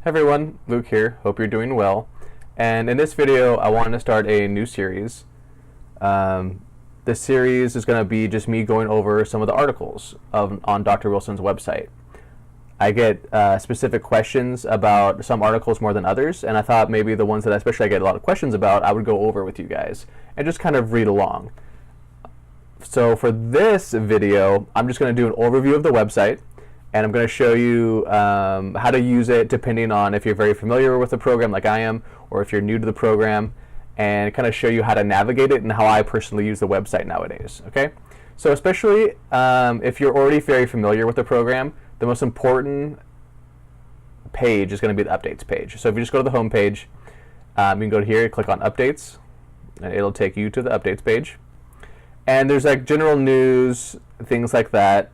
everyone, Luke here. Hope you're doing well. And in this video, I want to start a new series. This series is going to be just me going over some of the articles on Dr. Wilson's website. I get specific questions about some articles more than others, and I thought maybe the ones that especially I get a lot of questions about, I would go over with you guys and just kind of read along. So for this video, I'm just going to do an overview of the website, and I'm going to show you how to use it depending on if you're very familiar with the program like I am, or if you're new to the program, and kind of show you how to navigate it and how I personally use the website nowadays. Okay? So especially if you're already very familiar with the program, the most important page is going to be the updates page. So if you just go to the home page, you can go to here, click on updates, and it'll take you to the updates page. And there's like general news, things like that.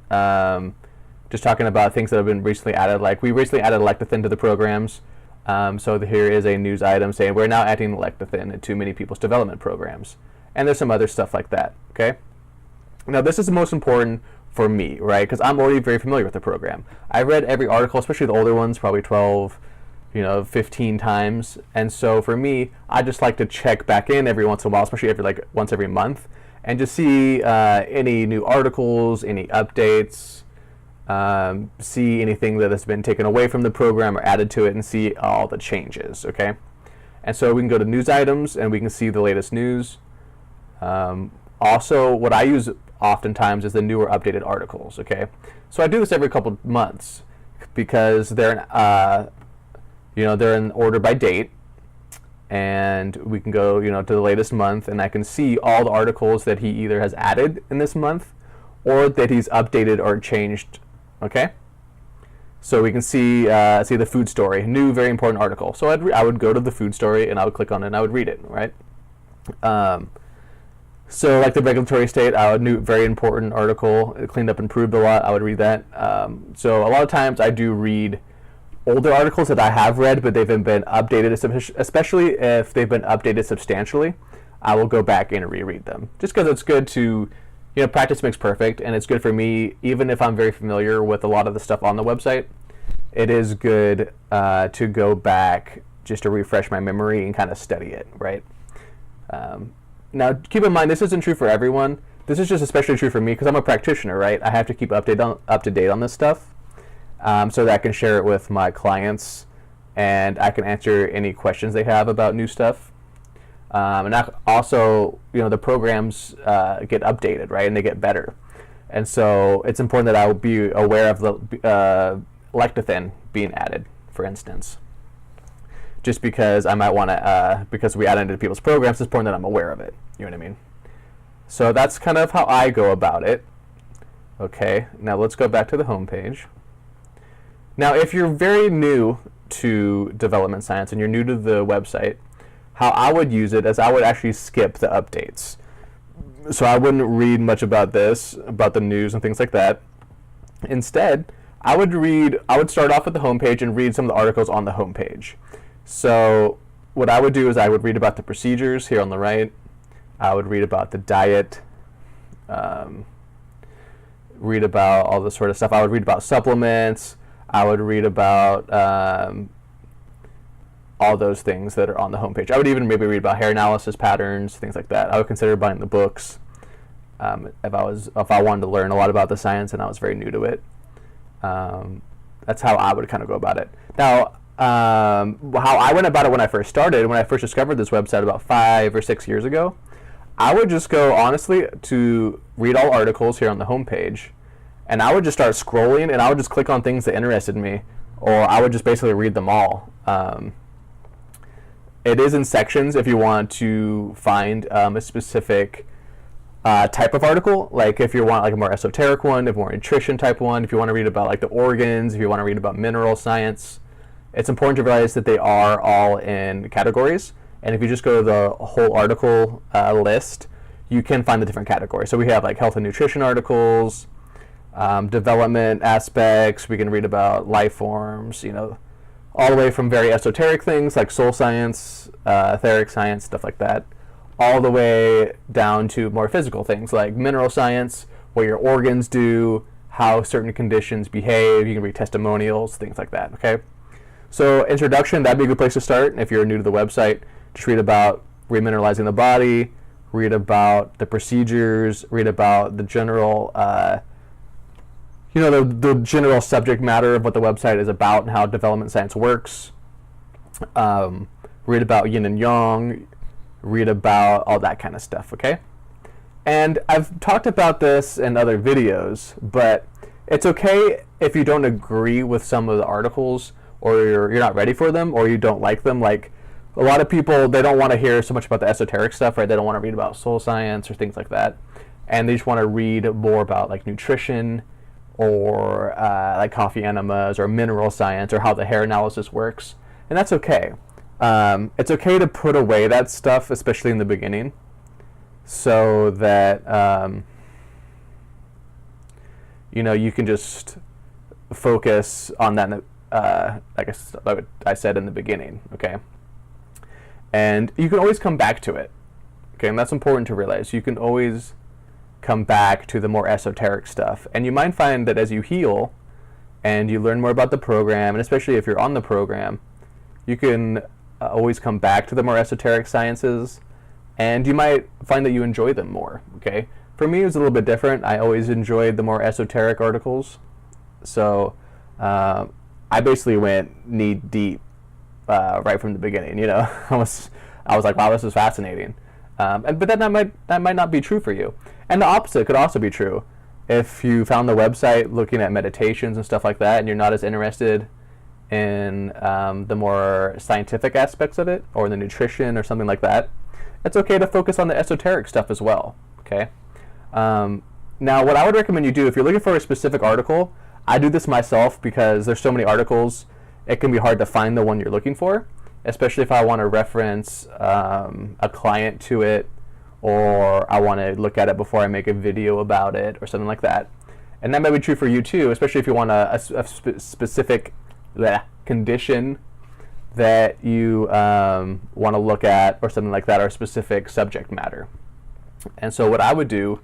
Just talking about things that have been recently added. Like we recently added lecithin to the programs. So here is a news item saying we're now adding lecithin into many people's development programs. And there's some other stuff like that. Okay. Now this is the most important for me, right? Because I'm already very familiar with the program. I read every article, especially the older ones, probably 12, 15 times. And so for me, I just like to check back in every once in a while, especially once every month, and just see any new articles, any updates, see anything that has been taken away from the program or added to it, and see all the changes, okay? And so we can go to news items and we can see the latest news. Also, what I use oftentimes is the newer updated articles, okay? So I do this every couple months because they're in order by date, and we can go to the latest month, and I can see all the articles that he either has added in this month or that he's updated or changed, okay? So we can see the food story, new very important article. So I would go to the food story and I would click on it and I would read it, right? So like the regulatory state, very important article, it cleaned up, improved a lot, I would read that. So a lot of times I do read older articles that I have read, but they've been updated, especially if they've been updated substantially. I will go back and reread them, just because it's good to, practice makes perfect, and it's good for me, even if I'm very familiar with a lot of the stuff on the website. It is good to go back just to refresh my memory and kind of study it, right? Now, keep in mind, this isn't true for everyone. This is just especially true for me because I'm a practitioner, right? I have to keep up to date on this stuff so that I can share it with my clients and I can answer any questions they have about new stuff. And also, the programs get updated, right? And they get better. And so it's important that I will be aware of the lecithin being added, for instance. Just because I might want to, because we add it into people's programs, it's important that I'm aware of it. You know what I mean? So that's kind of how I go about it. Okay, now let's go back to the home page. Now, if you're very new to development science and you're new to the website, how I would use it is I would actually skip the updates. So I wouldn't read much about this, about the news and things like that. Instead, I would start off at the home page and read some of the articles on the home page. So what I would do is I would read about the procedures here on the right. I would read about the diet, read about all this sort of stuff. I would read about supplements. I would read about all those things that are on the homepage. I would even maybe read about hair analysis patterns, things like that. I would consider buying the books if I wanted to learn a lot about the science and I was very new to it. That's how I would kind of go about it. Now, how I went about it when I first discovered this website about 5 or 6 years ago, I would just go honestly to read all articles here on the homepage, and I would just start scrolling, and I would just click on things that interested me, or I would just basically read them all. It is in sections if you want to find a specific type of article, like if you want like a more esoteric one, a more nutrition type one, if you want to read about like the organs, if you want to read about mineral science. It's important to realize that they are all in categories, and if you just go to the whole article list, you can find the different categories. So we have like health and nutrition articles, development aspects, we can read about life forms, all the way from very esoteric things like soul science, etheric science, stuff like that, all the way down to more physical things like mineral science, what your organs do, how certain conditions behave. You can read testimonials, things like that, okay? So introduction, that'd be a good place to start. If you're new to the website, just read about remineralizing the body, read about the procedures, read about the general, the general subject matter of what the website is about and how development science works. Read about yin and yang, read about all that kind of stuff, okay? And I've talked about this in other videos, but it's okay if you don't agree with some of the articles, or you're not ready for them, or you don't like them. Like, a lot of people, they don't want to hear so much about the esoteric stuff, right? They don't want to read about soul science or things like that. And they just want to read more about like nutrition, or like coffee enemas, or mineral science, or how the hair analysis works. And that's okay. It's okay to put away that stuff, especially in the beginning, so that you can just focus on that, like I said in the beginning, okay? And you can always come back to it, okay? And that's important to realize. You can always come back to the more esoteric stuff. And you might find that as you heal and you learn more about the program, and especially if you're on the program, you can always come back to the more esoteric sciences, and you might find that you enjoy them more, okay? For me, it was a little bit different. I always enjoyed the more esoteric articles. So I basically went knee deep right from the beginning, I was like, wow, this is fascinating. But then that might not be true for you. And the opposite could also be true. If you found the website looking at meditations and stuff like that, and you're not as interested in the more scientific aspects of it, or the nutrition or something like that, it's okay to focus on the esoteric stuff as well, okay? Now, what I would recommend you do, if you're looking for a specific article, I do this myself because there's so many articles, it can be hard to find the one you're looking for, especially if I want to reference a client to it, or I want to look at it before I make a video about it, or something like that. And that might be true for you too, especially if you want a specific condition that you want to look at, or something like that, or a specific subject matter. And so what I would do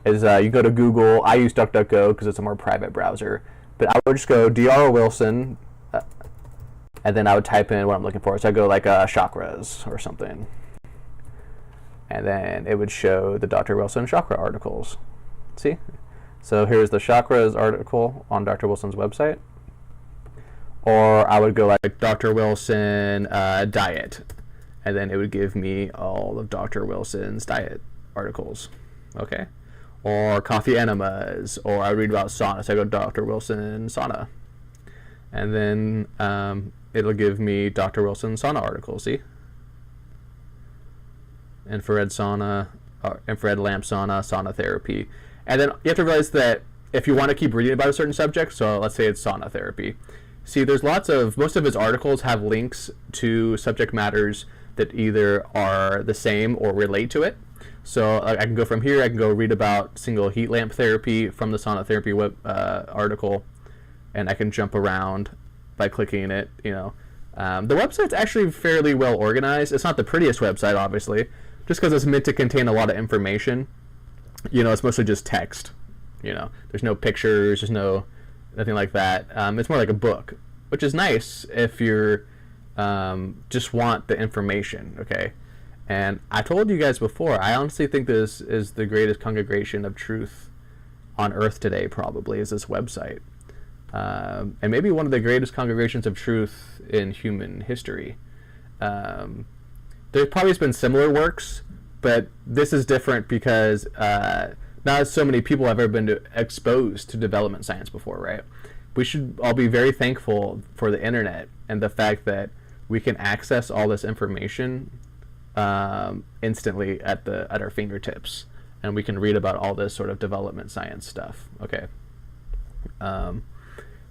is you go to Google. I use DuckDuckGo because it's a more private browser, but I would just go Dr. Wilson, and then I would type in what I'm looking for. So I go like chakras or something, and then it would show the Dr. Wilson chakra articles. See? So here's the chakras article on Dr. Wilson's website. Or I would go like Dr. Wilson diet, and then it would give me all of Dr. Wilson's diet articles, okay? Or coffee enemas, or I read about sauna, so I go Dr. Wilson sauna, and then it'll give me Dr. Wilson sauna articles. See? Infrared sauna, infrared lamp sauna, sauna therapy. And then you have to realize that if you want to keep reading about a certain subject, so let's say it's sauna therapy, see, there's most of his articles have links to subject matters that either are the same or relate to it. So I can go from here, I can go read about single heat lamp therapy from the sauna therapy article, and I can jump around by clicking it, The website's actually fairly well organized. It's not the prettiest website, obviously, just because it's meant to contain a lot of information. It's mostly just text. There's no pictures, there's nothing like that. It's more like a book, which is nice if you're just want the information, okay? And I told you guys before, I honestly think this is the greatest congregation of truth on earth today, probably, is this website. And maybe one of the greatest congregations of truth in human history. There's probably been similar works, but this is different because not so many people have ever been exposed to development science before, right? We should all be very thankful for the internet and the fact that we can access all this information instantly at our fingertips, and we can read about all this sort of development science stuff. Okay.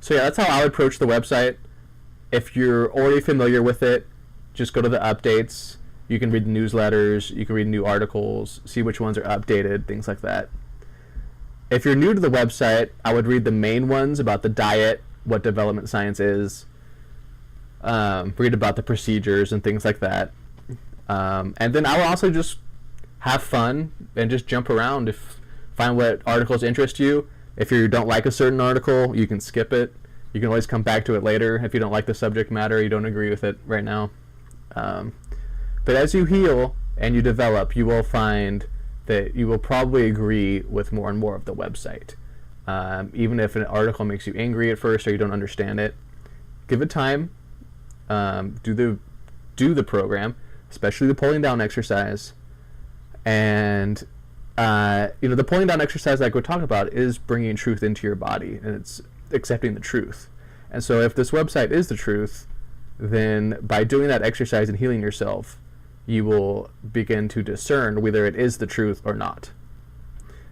So yeah, that's how I would approach the website. If you're already familiar with it, just go to the updates. You can read the newsletters, you can read new articles, see which ones are updated, things like that. If you're new to the website, I would read the main ones about the diet, what development science is, read about the procedures and things like that. And then I will also just have fun and just jump around, find what articles interest you. If you don't like a certain article, you can skip it. You can always come back to it later if you don't like the subject matter, you don't agree with it right now. But as you heal and you develop, you will find that you will probably agree with more and more of the website. Even if an article makes you angry at first or you don't understand it, give it time. Do the program, especially the pulling down exercise. And the pulling down exercise, like we talked about, is bringing truth into your body, and it's accepting the truth. And so if this website is the truth, then by doing that exercise and healing yourself, you will begin to discern whether it is the truth or not.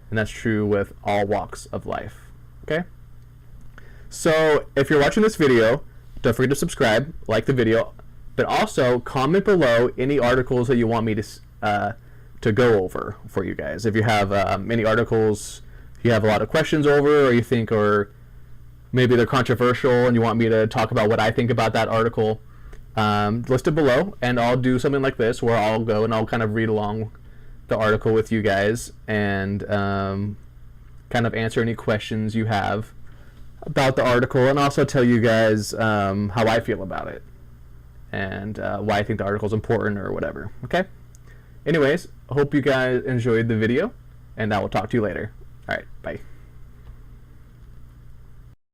And that's true with all walks of life. Okay? So if you're watching this video, don't forget to subscribe, like the video, but also comment below any articles that you want me to go over for you guys. If you have any articles you have a lot of questions over, or you think, or maybe they're controversial and you want me to talk about what I think about that article, list it below, and I'll do something like this where I'll go and I'll kind of read along the article with you guys and kind of answer any questions you have about the article, and also tell you guys how I feel about it and why I think the article is important or whatever. Okay? Anyways, I hope you guys enjoyed the video, and I will talk to you later. All right, bye.